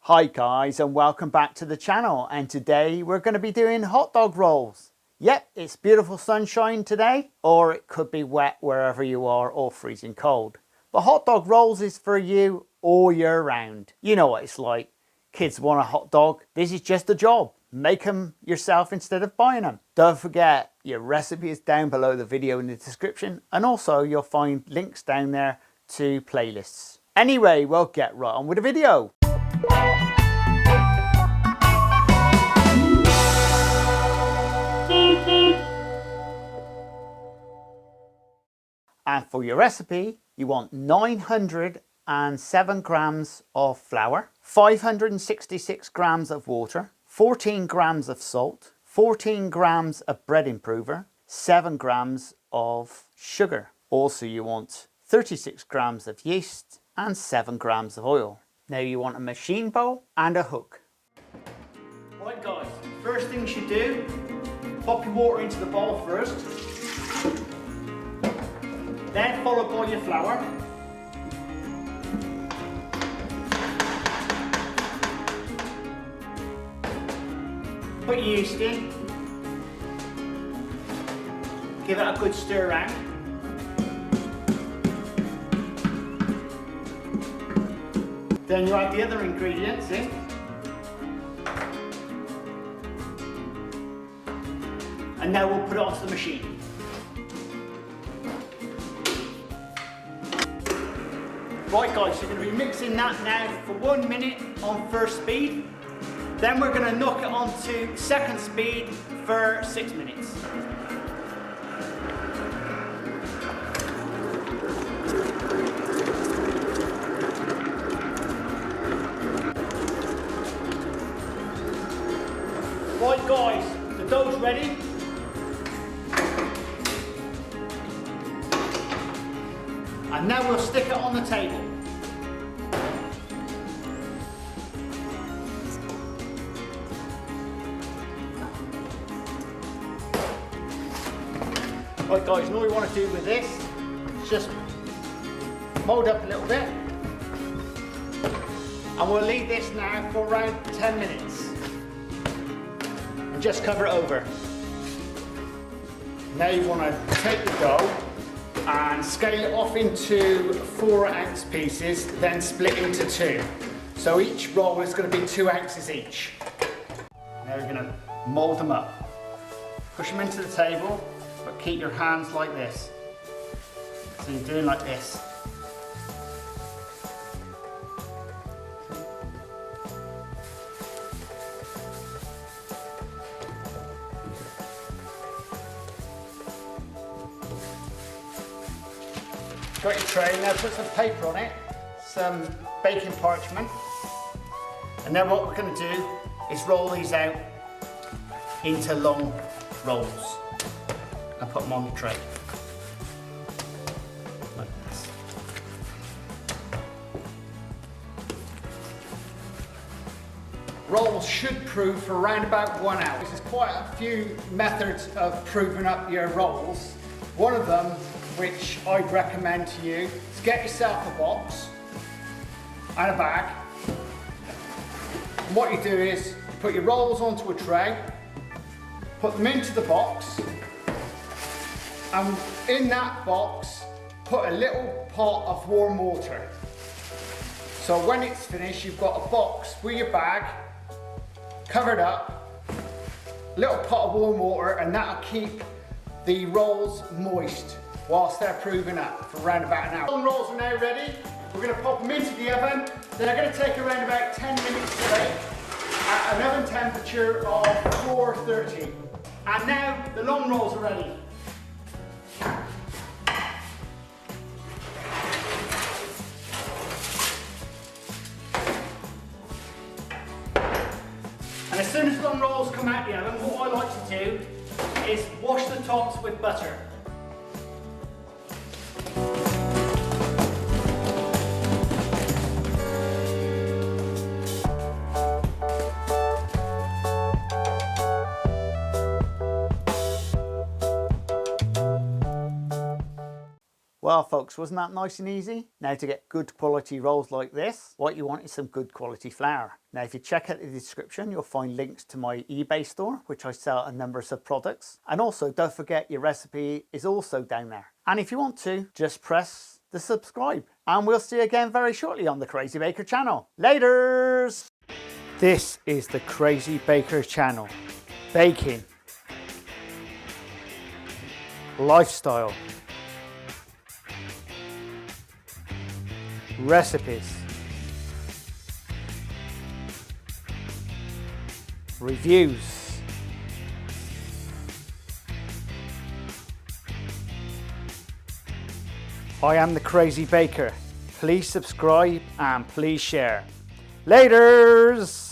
Hi guys, and welcome back to the channel, and today we're going to be doing hot dog rolls. Yep, it's beautiful sunshine today, or it could be wet wherever you are or freezing cold. But hot dog rolls is for you all year round. You know what it's like. Kids want a hot dog. This is just a job. Make them yourself instead of buying them. Don't forget, your recipe is down below the video in the description, and also you'll find links down there to playlists. Anyway, we'll get right on with the video. And for your recipe, you want 907 grams of flour, 566 grams of water, 14 grams of salt, 14 grams of bread improver, 7 grams of sugar. Also, you want 36 grams of yeast and 7 grams of oil. Now you want a machine bowl and a hook. Right guys, first thing you should do, pop your water into the bowl first. Then followed by your flour. Put your yeast in. Give it a good stir around. Then you add the other ingredients in. And now we'll put it onto the machine. Right guys, so you're going to be mixing that now for 1 minute on first speed. Then we're going to knock it onto second speed for 6 minutes. Right guys, the dough's ready. And now we'll stick it on the table. Right guys, and all we want to do with this is just mould up a little bit. And we'll leave this now for around 10 minutes. And just cover it over. Now you want to take the dough and scale it off into 4-ounce pieces, then split into 2. So each roll is going to be 2 ounces each. Now you're going to mould them up. Push them into the table, but keep your hands like this. So you're doing like this. Got your tray, now put some paper on it, some baking parchment, and then what we're going to do is roll these out into long rolls and put them on the tray. Like this. Rolls should prove for around about 1 hour. There's quite a few methods of proving up your rolls. One of them, which I'd recommend to you, is get yourself a box and a bag. And what you do is you put your rolls onto a tray, put them into the box, and in that box put a little pot of warm water. So when it's finished, you've got a box with your bag covered up, a little pot of warm water, and that'll keep the rolls moist whilst they're proving up for around about an hour. The rolls are now ready. We're going to pop them into the oven. They're going to take around about 10 minutes to bake at an oven temperature of 430. And now the long rolls are ready. And as soon as the long rolls come out the oven, what I like to do is wash the tops with butter. Well folks, wasn't that nice and easy? Now to get good quality rolls like this, what you want is some good quality flour. Now if you check out the description, you'll find links to my eBay store, which I sell a number of products. And also don't forget your recipe is also down there. And if you want to, just press the subscribe. And we'll see you again very shortly on the Crazy Baker channel. Laters! This is the Crazy Baker channel. Baking. Lifestyle. Recipes, reviews, I am the Crazy Baker. Please subscribe and please share. Laters!